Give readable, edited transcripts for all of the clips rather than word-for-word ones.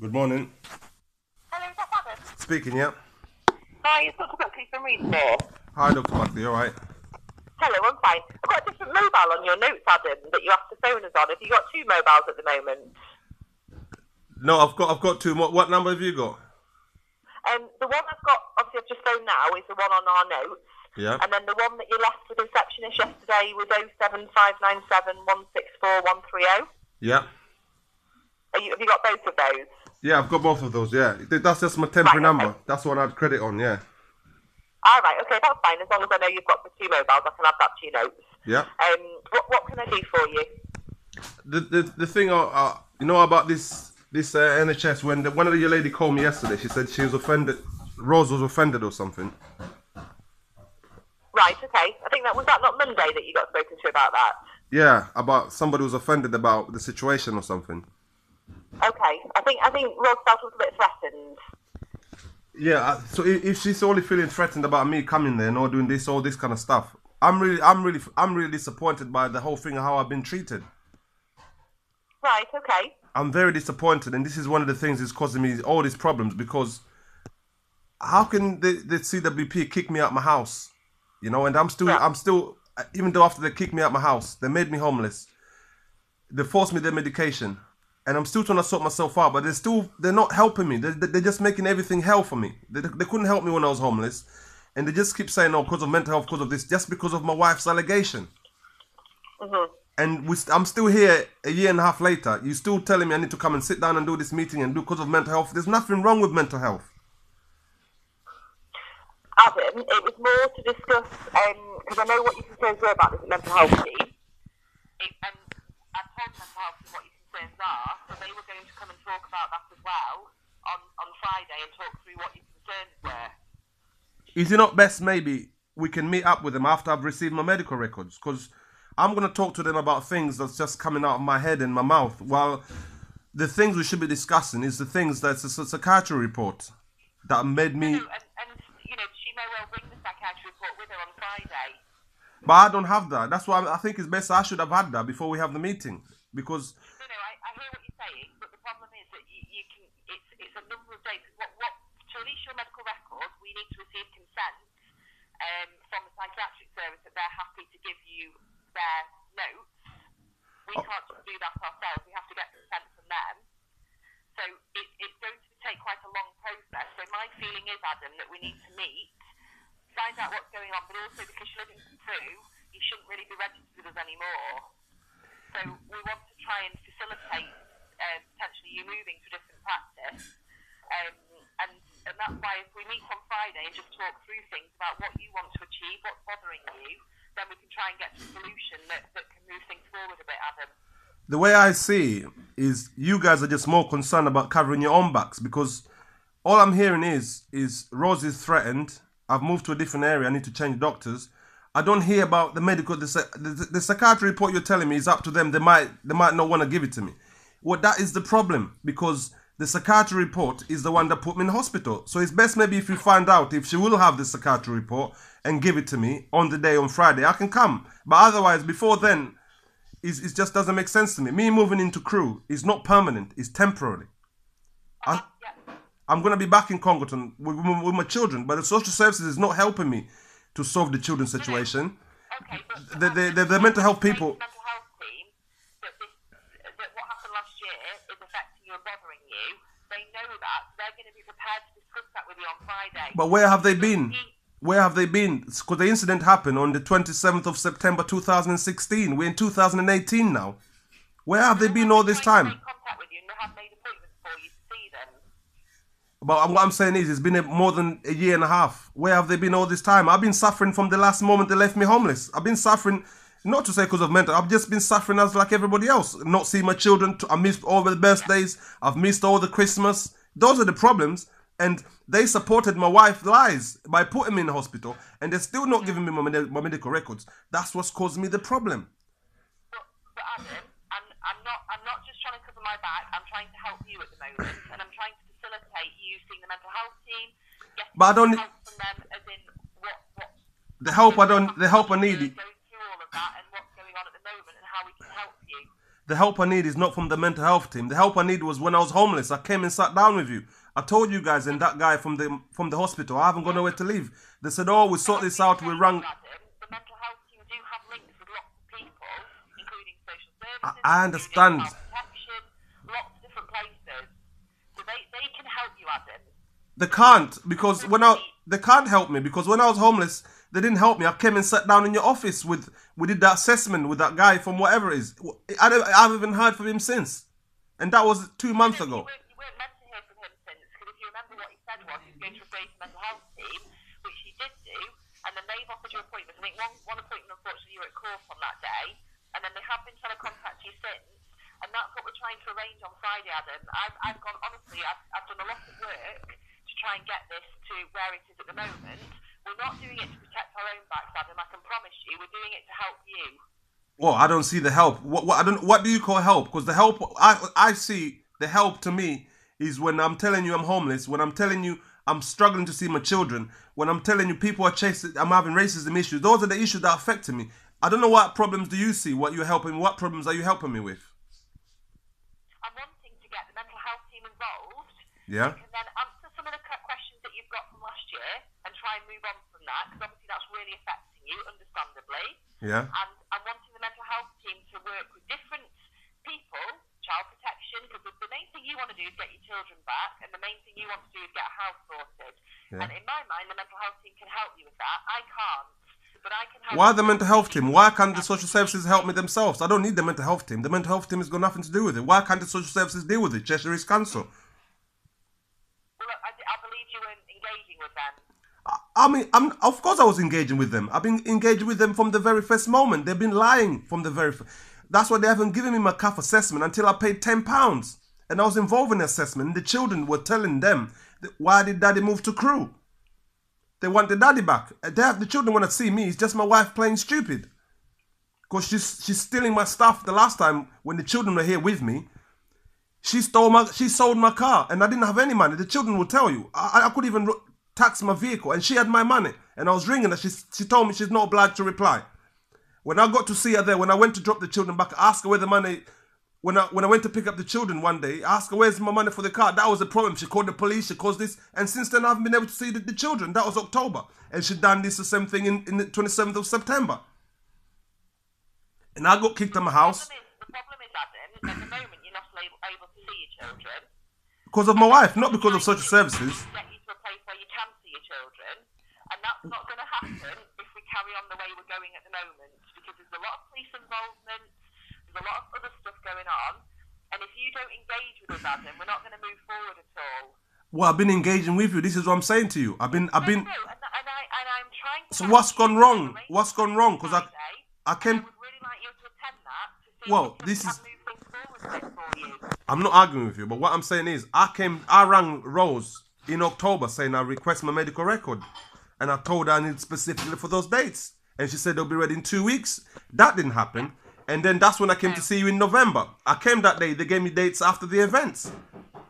Good morning. Hello, is that Adam? Speaking, yeah. Hi, it's Dr. Buckley from Reedmore. Hi, Dr. Buckley, all right? Hello, I'm fine. I've got a different mobile on your notes, Adam, that you have to phone us on. Have you got two mobiles at the moment? No, I've got two more. What number have you got? The one I've got, obviously I've just phoned now, is the one on our notes. Yeah. And then the one that you left with the receptionist yesterday was 07597164130. Yeah. Have you got both of those? Yeah, I've got both of those, yeah. That's just my temporary Right, okay. number. That's the one I had credit on, yeah. All right, okay, that's fine. As long as I know you've got the two mobiles, I can add that to your notes. Yeah. What can I do for you? The thing, you know about this NHS, when one of the lady called me yesterday, she said she was offended, Rose was offended or something. Right, okay. I think was that not Monday that you got spoken to about that? Yeah, about somebody was offended about the situation or something. Okay, I think Rose felt a little bit threatened. Yeah, so if she's only feeling threatened about me coming there and all doing this, all this kind of stuff, I'm really disappointed by the whole thing and how I've been treated. Right, okay. I'm very disappointed, and this is one of the things that's causing me all these problems, because how can the CWP kick me out my house? You know, and I'm still, even though after they kicked me out my house, they made me homeless, they forced me their medication, and I'm still trying to sort myself out, but they're not helping me. They're just making everything hell for me. They couldn't help me when I was homeless, and they just keep saying, oh, because of mental health, because of this, just because of my wife's allegation. Mm-hmm. And I'm still here a year and a half later. You're still telling me I need to come and sit down and do this meeting and do because of mental health. There's nothing wrong with mental health. Adam, it was more to discuss, because I know what your concerns were about this mental health team. And I told mental health team what your concerns are, so they were going to come and talk about that as well on Friday and talk through what your concerns were. Is it not best maybe we can meet up with them after I've received my medical records? Because I'm going to talk to them about things that's just coming out of my head and my mouth, while the things we should be discussing is the things that's a psychiatry report that made me... No, and you know, she may well bring the psychiatry report with her on Friday. But I don't have that. That's why I think it's best I should have had that before we have the meeting. Because... No, I hear what you're saying, but the problem is that you can, it's a number of days. To release your medical records, we need to receive consent from the psychiatric service that they're happy to give you their notes. We can't just do that ourselves. We have to get consent from them. So it's going to take quite a long process. So my feeling is, Adam, that we need to meet, find out what's going on, but also because you're living through, you shouldn't really be registered with us anymore. So we want to try and facilitate potentially you moving to a different practice. And that's why if we meet on Friday and just talk through things about what you want to achieve, what's bothering you, then we can try and get to a solution that can move things forward a bit, Adam. The way I see is you guys are just more concerned about covering your own backs, because all I'm hearing is Rose is threatened. I've moved to a different area. I need to change doctors. I don't hear about the medical, the psychiatry report you're telling me is up to them. They might not want to give it to me. Well, that is the problem, because the psychiatry report is the one that put me in hospital. So it's best maybe if you find out if she will have the psychiatry report and give it to me on the day on Friday, I can come. But otherwise, before then, it just doesn't make sense to me. Me moving into Crewe is not permanent, it's temporary. I'm going to be back in Congleton with my children, but the social services is not helping me to solve the children's situation. Okay, but the mental health people... The mental health team, that what happened last year is affecting you and bothering you. They know that. They're going to be prepared to discuss that with you on Friday. But where have they been? Where have they been? Because the incident happened on the 27th of September 2016. We're in 2018 now. Where have they been all this time? Make contact with you and they have made appointments for you to see them. But what I'm saying is, it's been more than a year and a half. Where have they been all this time? I've been suffering from the last moment they left me homeless. I've been suffering, not to say because of mental, I've just been suffering as like everybody else. Not seeing my children, I missed all the birthdays, I've missed all the Christmas. Those are the problems. And they supported my wife's lies by putting me in the hospital, and they're still not giving me my medical records. That's what's causing me the problem. But Adam, I'm not just trying to cover my back. I'm trying to help you at the moment, and I'm trying to facilitate you seeing the mental health team, getting But I don't help from them, as in what the help I need. going through all of that and what's going on at the moment and how we can help you. The help I need is not from the mental health team. The help I need was when I was homeless. I came and sat down with you. I told you guys and that guy from the hospital, I haven't got nowhere to live. They said, oh, we sort this out, we rang. The mental health team do have links with lots of people, including social services. I understand. Protection, lots of different places. So they can help you, Adam. They can't, because they can't help me, because when I was homeless, they didn't help me. I came and sat down in your office we did that assessment with that guy from whatever it is. I haven't even heard from him since. And that was 2 months ago. You weren't meant to hear from him since, because if you remember what he said was he was going to refer you to the mental health team, which he did do, and then they've offered you appointments. I think one appointment, unfortunately, you were at court on that day, and then they have been trying to contact you since, and that's what we're trying to arrange on Friday, Adam. I've gone, honestly, I've done a lot of work to try and get this to where it is at the moment. We're not doing it to protect our own backs, Adam, I can promise you. We're doing it to help you. Well, I don't see the help. What do you call help? Because the help I see, the help to me is when I'm telling you I'm homeless, when I'm telling you I'm struggling to see my children, when I'm telling you people are chasing, I'm having racism issues. Those are the issues that are affecting me. I don't know what problems do you see, what you're helping me, what problems are you helping me with? I'm wanting to get the mental health team involved. Yeah. You can then answer some of the questions that you've got from last year and try and move on from that, because obviously that's really affecting you, understandably. Yeah. And I'm wanting the mental health team to work with different people, child protection, because the main thing you want to do is get your children back, and the main thing you want to do is get a house sorted. Yeah. And in my mind, the mental health team can help you with that. I can't, but I can help. Why the mental health team? Why can't the social services help me themselves? I don't need the mental health team. The mental health team has got nothing to do with it. Why can't the social services deal with it? Cheshire East Council. Well, I believe you weren't engaging with them. I mean, of course I was engaging with them. I've been engaging with them from the very first moment. They've been lying from the very first. That's why they haven't given me my CAF assessment until I paid £10. And I was involved in the assessment. And the children were telling them, why did daddy move to Crewe? They want the daddy back. The children want to see me. It's just my wife playing stupid. Because she's stealing my stuff. The last time when the children were here with me, she sold my car. And I didn't have any money. The children will tell you. I couldn't even tax my vehicle, and she had my money, and I was ringing her. She told me she's not obliged to reply. When I got to see her there, when I went to drop the children back, I asked her where the money. When I went to pick up the children one day, I asked her where's my money for the car. That was the problem. She called the police. She caused this, and since then I haven't been able to see the children. That was October, and she done this the same thing in the 27th of September. And I got kicked out of my house. The problem is, Adam, at the moment you're not able to see your children because of my wife, not because of social services. And that's not going to happen if we carry on the way we're going at the moment, because there's a lot of police involvement, there's a lot of other stuff going on, and if you don't engage with us, Adam, we're not going to move forward at all. Well, I've been engaging with you. This is what I'm saying to you. I've been. No, and I'm trying to. So what's gone wrong? What's gone wrong? Because I came. I would really like you to attend that to see well, if this we is. can move things forward for you. I'm not arguing with you, but what I'm saying is, I rang Rose in October saying I request my medical record. And I told her I need specifically for those dates. And she said they'll be ready in 2 weeks. That didn't happen. And then that's when I came to see you in November. I came that day. They gave me dates after the events.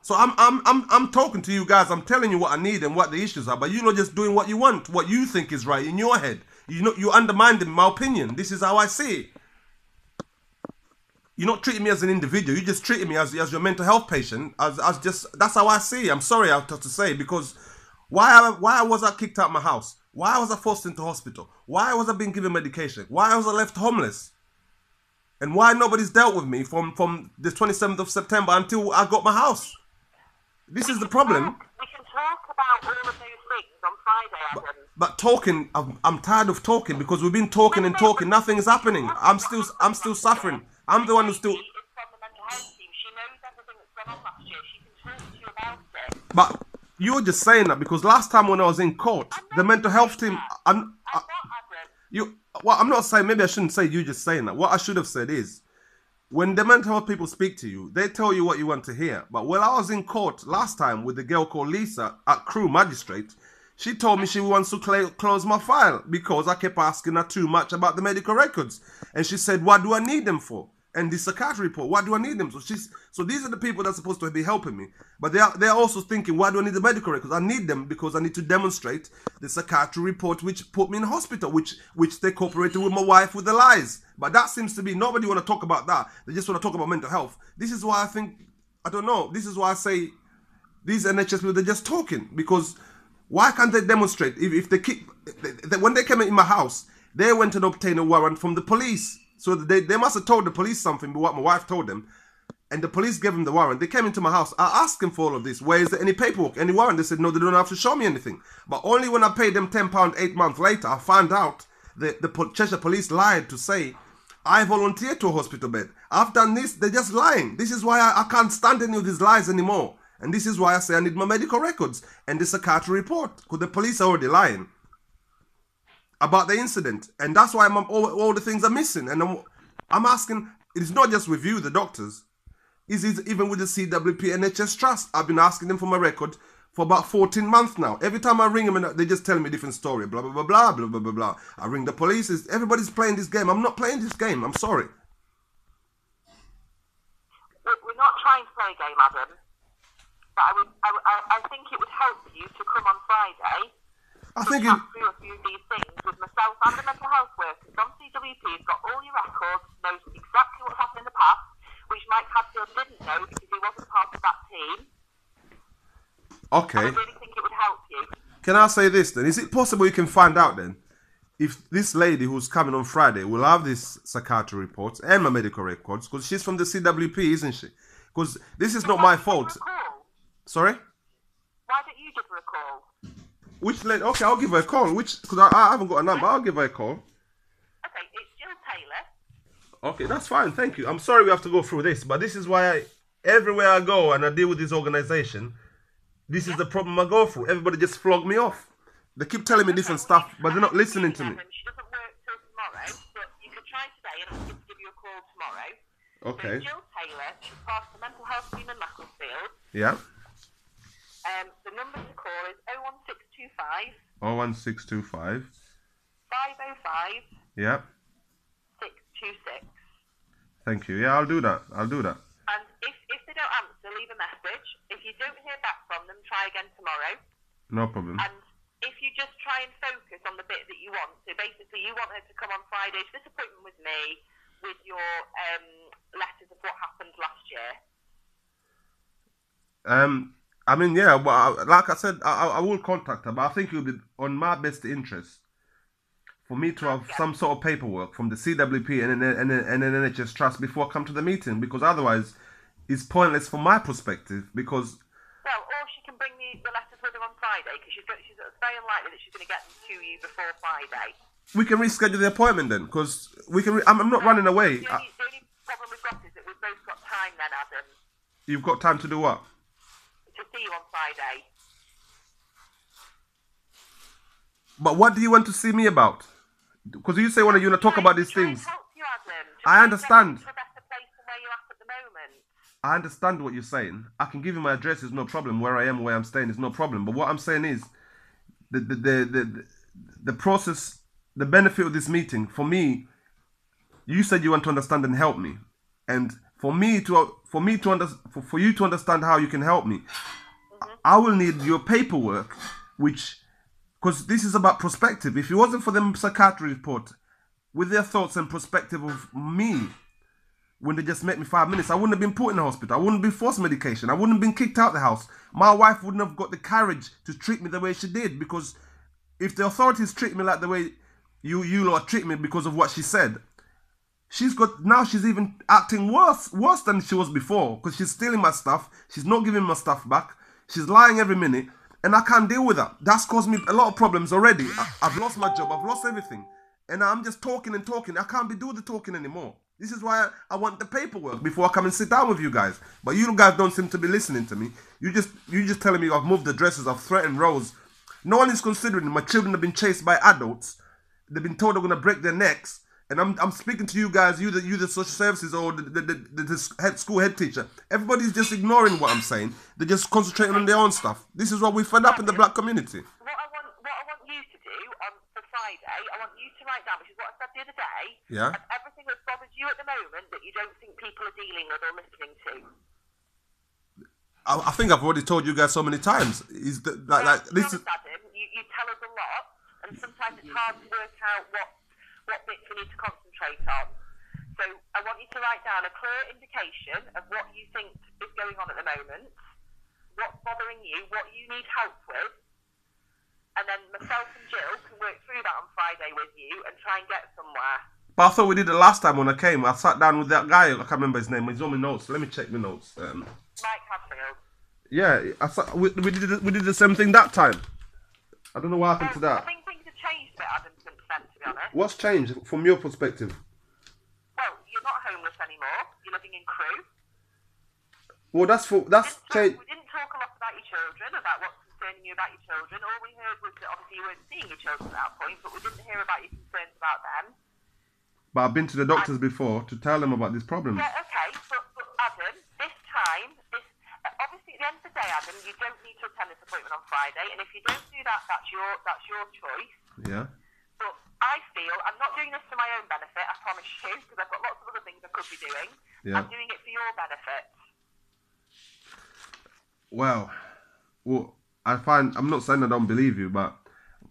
So I'm talking to you guys. I'm telling you what I need and what the issues are. But you're not just doing what you want, what you think is right in your head. You undermining my opinion. This is how I see it. You're not treating me as an individual. You're just treating me as your mental health patient. That's how I see it. I'm sorry I have to say, because why was I kicked out of my house? Why was I forced into hospital? Why was I being given medication? Why was I left homeless? And why nobody's dealt with me from the 27th of September until I got my house? This is the problem. We can talk about all of those things on Friday, Adam. But talking, I'm tired of talking, because we've been talking and talking. Nothing is happening. I'm still suffering. I'm the one who's still. It's from the mental health team. She knows everything that's gone on last year. She can talk to you about it. But you're just saying that because last time when I was in court, the mental health team. Well, I'm not saying. Maybe I shouldn't say you just saying that. What I should have said is, when the mental health people speak to you, they tell you what you want to hear. But when I was in court last time with the girl called Lisa at Crewe Magistrate, she told me she wants to close my file because I kept asking her too much about the medical records. And she said, what do I need them for? and the psychiatry report. Why do I need them? So these are the people that are supposed to be helping me. But they're also thinking, why do I need the medical records? I need them because I need to demonstrate the psychiatry report which put me in hospital, which they cooperated with my wife with the lies. But that seems to be, nobody want to talk about that. They just want to talk about mental health. This is why I think, I don't know, this is why I say these NHS people, they're just talking. Because why can't they demonstrate? If they keep, when they came in my house, they went and obtained a warrant from the police. So they must have told the police something, but what my wife told them. And the police gave them the warrant. They came into my house. I asked them for all of this. Where is there any paperwork, any warrant? They said, no, they don't have to show me anything. But only when I paid them £10 8 months later, I found out that the Cheshire police lied to say, I volunteered to a hospital bed. I've done this. They're just lying. This is why I can't stand any of these lies anymore. And this is why I say I need my medical records and the psychiatry report. Because the police are already lying about the incident. And that's why all the things are missing. And I'm asking, it's not just with you, the doctors. It's even with the CWP NHS Trust. I've been asking them for my record for about 14 months now. Every time I ring them, and they just tell me a different story. Blah, blah, blah, blah, blah, blah, blah, blah. I ring the police. Everybody's playing this game. I'm not playing this game. I'm sorry. We're not trying to play a game, Adam. But I think it would help you to come on Friday. I think chat through a few of these things with myself and the mental health workers from CWP. Who've got all your records, knows exactly what's happened in the past, which Mike Hadfield didn't know because he wasn't part of that team. Okay. And I really think it would help you. Can I say this then? Is it possible you can find out then if this lady who's coming on Friday will have this psychiatry reports and my medical records? Because she's from the CWP, isn't she? Because this is not my fault. Sorry? Why don't you give her a call? Which lady? Okay, I'll give her a call. Because I haven't got a number. I'll give her a call. Okay, it's Jill Taylor. Okay, that's fine. Thank you. I'm sorry we have to go through this, but this is why everywhere I go and I deal with this organization, this is the problem I go through. Everybody just flog me off. They keep telling me different stuff, but they're not listening to me. She doesn't work till tomorrow, but you could try today and I'll give you a call tomorrow. Okay. So Jill Taylor, she's part of the mental health team in Macclesfield. Yeah. The number to call is 01625 01625 505 Yeah. 626. Thank you. Yeah, I'll do that. And if they don't answer, leave a message. If you don't hear back from them, try again tomorrow. No problem. And if you just try and focus on the bit that you want, so basically you want her to come on Friday to this appointment with me with your letters of what happened last year. I mean, yeah, but like I said, I will contact her, but I think it will be on my best interest for me to have some sort of paperwork from the CWP and an NHS Trust before I come to the meeting, because otherwise it's pointless from my perspective. Because well, or she can bring the letters with her on Friday, because it's very unlikely that she's going to get them to you before Friday. We can reschedule the appointment then, because we can. I'm not running away. The only problem we've got is that we've both got time then, Adam. You've got time to do what? To see you on Friday. But what do you want to see me about? Because you say you want to talk about these things. Help you, Adam. I understand. To a better place than where you're at the moment. I understand what you're saying. I can give you my address. It's no problem. Where I am, where I'm staying, is no problem. But what I'm saying is, the process, the benefit of this meeting for me. You said you want to understand and help me, and for you to understand how you can help me, I will need your paperwork, because this is about perspective. If it wasn't for the psychiatry report, with their thoughts and perspective of me, when they just met me 5 minutes, I wouldn't have been put in the hospital. I wouldn't have been forced medication. I wouldn't have been kicked out of the house. My wife wouldn't have got the courage to treat me the way she did, because if the authorities treat me like the way you lot treat me because of what she said, she's even acting worse than she was before, because she's stealing my stuff. She's not giving my stuff back. She's lying every minute, and I can't deal with that. That's caused me a lot of problems already. I've lost my job. I've lost everything, and I'm just talking and talking. I can't be doing the talking anymore. This is why I want the paperwork before I come and sit down with you guys. But you guys don't seem to be listening to me. You just telling me I've moved addresses. I've threatened Rose. No one is considering my children have been chased by adults. They've been told they're going to break their necks. And I'm speaking to you guys, you the social services or the school head teacher. Everybody's just ignoring what I'm saying. They're just concentrating on their own stuff. This is what we fed up in the black community. What I want you to do for Friday Friday, I want you to write down, which is what I said the other day, Yeah. of everything that's bothered you at the moment that you don't think people are dealing with or listening to. I think I've already told you guys so many times. Is that like To be this is honest, Adam, you tell us a lot, and sometimes it's hard to work out what bits we need to concentrate on. So I want you to write down a clear indication of what you think is going on at the moment, what's bothering you, what you need help with, and then myself and Jill can work through that on Friday with you and try and get somewhere. But I thought we did it last time when I came. I sat down with that guy. I can't remember his name. He's on my notes. Let me check my notes. Mike Hadfield. Yeah, we did the same thing that time. I don't know what happened to I that. think things have changed a bit, Adam, since then, to be honest. What's changed from your perspective? Well, you're not homeless anymore. You're living in Crewe. Well, that's changed. We didn't talk a lot about your children, about what's concerning you about your children. All we heard was that obviously you weren't seeing your children at that point, but we didn't hear about your concerns about them. But I've been to the doctors before to tell them about these problems. Yeah, okay, but Adam, this time, obviously at the end of the day, Adam, you don't need to attend this appointment on Friday, and if you don't do that, that's your choice. Yeah. But I feel I'm not doing this for my own benefit, I promise you, because I've got lots of other things I could be doing. Yeah. I'm doing it for your benefit. Well, I'm not saying I don't believe you, but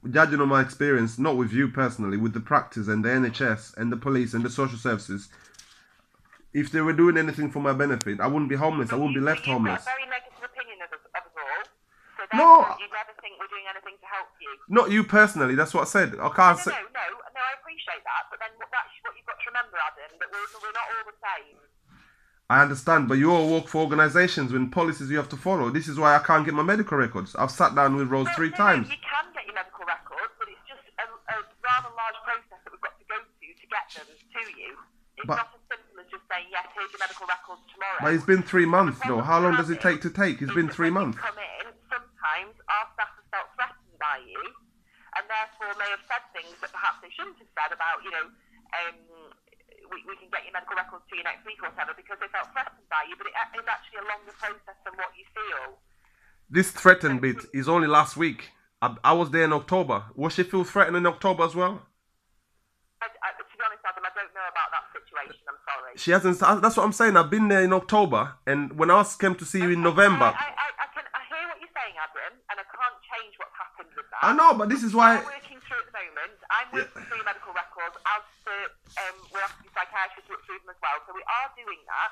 judging on my experience, not with you personally, with the practice and the NHS and the police and the social services, if they were doing anything for my benefit, I wouldn't be homeless. I wouldn't be left homeless. You've got a very negative opinion of us all. So No. therefore, you never think we're doing anything to help you. Not you personally. That's what I said. I can't say. No, I appreciate that. But then that's what you've got to remember, Adam, that we're not all the same. I understand, but you all work for organisations with policies you have to follow. This is why I can't get my medical records. I've sat down with Rose three times. You can get your medical records, but it's just a rather large process that we've got to go to get them to you. It's not as simple as just saying, yes, here's your medical records tomorrow. But it's been 3 months, though. How long does it take to take? It's been 3 months. Come in, sometimes our staff have felt threatened by you, and therefore may have said things that perhaps they shouldn't have said about, we can get your medical records to you next week or whatever, because they felt threatened by you, but it is actually a longer process than what you feel. This threatened bit is only last week. I was there in October. Was she feel threatened in October as well? To be honest, Adam, I don't know about that situation, I'm sorry. She hasn't. That's what I'm saying. I've been there in October, and when I came to see you in November. I hear what you're saying, Adam, and I can't change what's happened with that. I know, but this is why. I'm working through at the moment. I'm working through your medical records as to, we're asking psychiatrists to look through them as well. So we are doing that.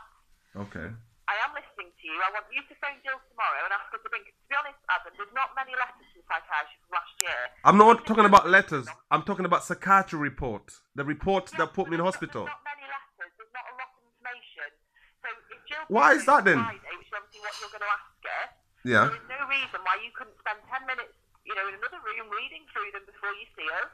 Okay. I am listening to you. I want you to phone Jill tomorrow and ask her to bring. To be honest, Adam, there's not many letters from psychiatrists from last year. I'm not talking about letters. I'm talking about psychiatry report. The report that put me in hospital. There's not many letters. There's not a lot of information. So if Jill. Why is that then? Friday, which is obviously what you're going to ask her. Yeah. There is no reason why you couldn't spend 10 minutes, in another room reading through them before you see her.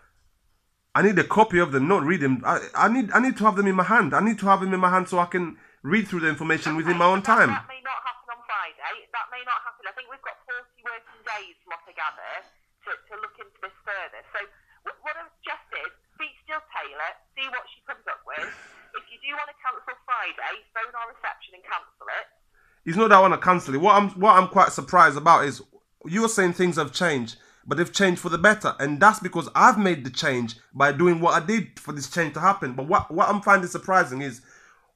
I need a copy of them, not read them. I need to have them in my hand. I need to have them in my hand so I can read through the information within my own time. That may not happen on Friday. That may not happen. I think we've got 40 working days, from what I gather, to look into this further. So what I would suggest is speak to Jill Taylor, see what she comes up with. If you do want to cancel Friday, phone our reception and cancel it. It's not that I want to cancel it. What I'm quite surprised about is you're saying things have changed, but they've changed for the better, and that's because I've made the change by doing what I did for this change to happen. But what I'm finding surprising is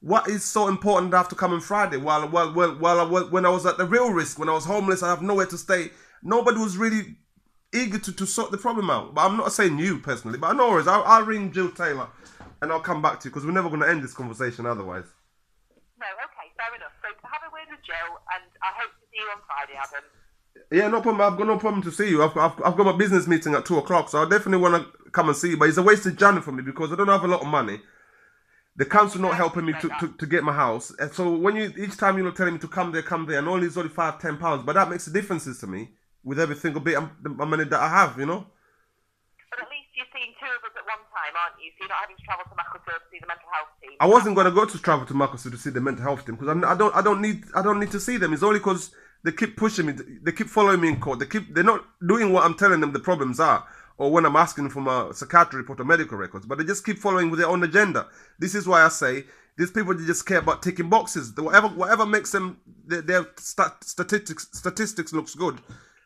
what is so important that I have to come on Friday when I was at the real risk, when I was homeless, I have nowhere to stay. Nobody was really eager to sort the problem out. But I'm not saying you personally, but I know I'll ring Jill Taylor and I'll come back to you because we're never going to end this conversation otherwise. No, okay, fair enough. So have a word with Jill, and I hope to see you on Friday, Adam. Yeah, no problem. I've got no problem to see you. I've got my business meeting at 2 o'clock, so I definitely want to come and see you. But it's a wasted journey for me because I don't have a lot of money. The council not helping me to get my house. And so when each time you're telling me to come there, and only it's only £5-10, but that makes a difference to me with every single bit of money that I have, But at least you're seeing two of us at one time, aren't you? So you're not having to travel to Macclesfield to see the mental health team. I wasn't going to go to travel to Macclesfield to see the mental health team because I don't need to see them. It's only because they keep pushing me. They keep following me in court. They're not doing what I'm telling them the problems are, or when I'm asking for my psychiatry report or medical records. But they just keep following with their own agenda. This is why I say these people just care about ticking boxes. Whatever makes them their statistics looks good.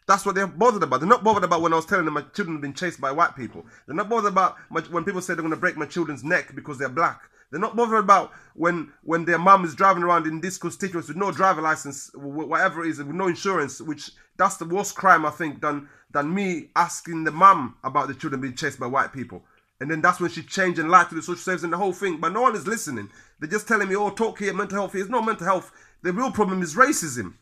That's what they're bothered about. They're not bothered about when I was telling them my children have been chased by white people. They're not bothered about when people say they're going to break my children's neck because they're black. They're not bothered about when their mum is driving around in disc constituents with no driver license, whatever it is, with no insurance, which that's the worst crime, I think, than me asking the mum about the children being chased by white people. And then that's when she changed and lied to the social services and the whole thing. But no one is listening. They're just telling me, oh, talk here, mental health here. It's not mental health. The real problem is racism.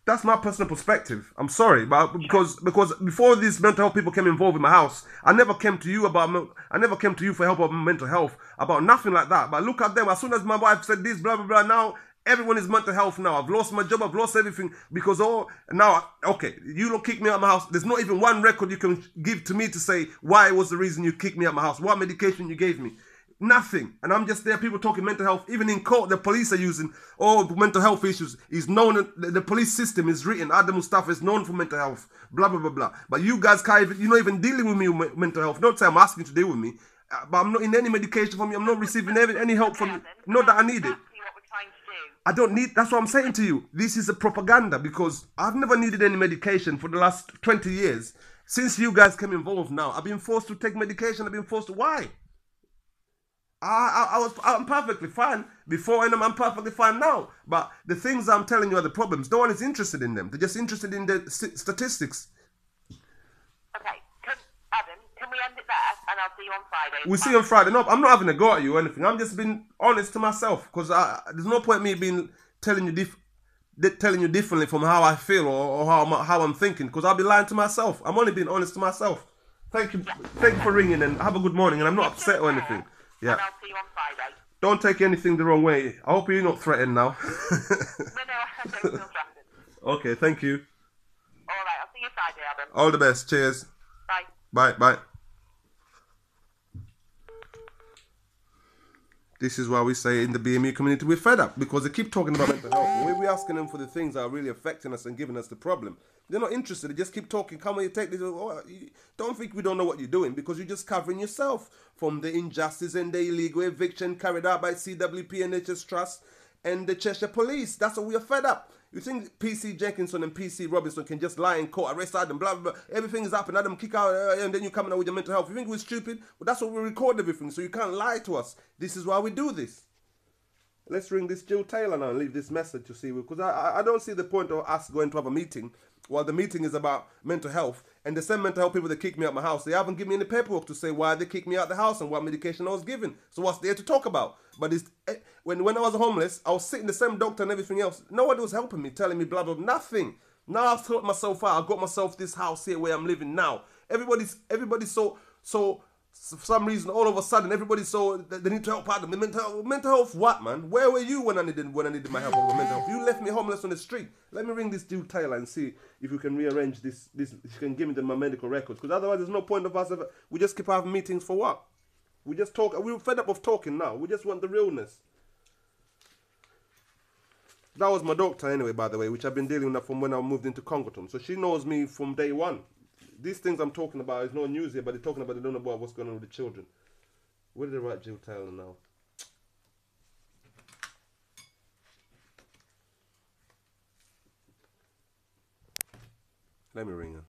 That's my personal perspective. I'm sorry, but because before these mental health people came involved in my house, I never came to you for help about mental health, about nothing like that. But look at them. As soon as my wife said this, blah blah blah, now everyone is mental health now. I've lost my job, I've lost everything because okay, you don't kick me out of my house. There's not even one record you can give to me to say why was the reason you kicked me out of my house, what medication you gave me. Nothing. And I'm just there, people talking mental health. Even in court, the police are using mental health issues. Is known, the police system is written. Adam Mustafa is known for mental health. Blah, blah, blah, blah. But you guys can't even, you're not even dealing with me with mental health. Don't say I'm asking you to deal with me. But I'm not in any medication from you. I'm not receiving any help from you. Not that I need it. I don't need, that's what I'm saying to you. This is a propaganda because I've never needed any medication for the last 20 years. Since you guys came involved now, I've been forced to take medication. I've been forced to, why? I'm perfectly fine before and I'm perfectly fine now. But the things I'm telling you are the problems. No one is interested in them. They're just interested in the statistics. Okay, Adam, can we end it there and I'll see you on Friday? We'll see you on Friday. No, I'm not having a go at you or anything. I'm just being honest to myself because there's no point me being telling you differently from how I feel or how I'm thinking because I'll be lying to myself. I'm only being honest to myself. Thank you for ringing and have a good morning. And I'm not upset or anything. Yeah. And I'll see you on Friday. Don't take anything the wrong way. I hope you're not threatened now. No, I don't feel threatened. Okay, thank you. Alright, I'll see you Friday, Adam. All the best. Cheers. Bye. Bye. This is why we say in the BME community we're fed up because they keep talking about mental health. We're asking them for the things that are really affecting us and giving us the problem. They're not interested. They just keep talking. Come on, you take this. Don't think we don't know what you're doing because you're just covering yourself from the injustice and the illegal eviction carried out by CWP, NHS Trust, and the Cheshire Police. That's what we are fed up. You think PC Jenkinson and PC Robinson can just lie in court, arrest Adam, blah, blah, blah. Everything is happening. Adam kick out, and then you come out with your mental health. You think we're stupid? Well, that's what we record everything, so you can't lie to us. This is why we do this. Let's ring this Jill Taylor now and leave this message to see. Because I don't see the point of us going to have a meeting while the meeting is about mental health. And the same mental health people that kicked me out of my house, they haven't given me any paperwork to say why they kicked me out of the house and what medication I was given. So what's there to talk about? But when I was homeless, I was sitting the same doctor and everything else. Nobody was helping me, telling me blah, blah, nothing. Now I've thought myself out. I've got myself this house here where I'm living now. Everybody's so for some reason, all of a sudden, everybody's so they need to help out. Mental health, what, man? Where were you when I needed my help with mental health? You left me homeless on the street. Let me ring this dude Taylor and see if you can rearrange this. If you can give me my medical records, because otherwise, there's no point of us ever. We just keep having meetings for what? We just talk. We're fed up of talking now. We just want the realness. That was my doctor anyway, by the way, which I've been dealing with from when I moved into Congleton. So she knows me from day one. These things I'm talking about is no news here, but they're talking about they don't know about what's going on with the children. Where did they write Jill Taylor now? Let me ring her.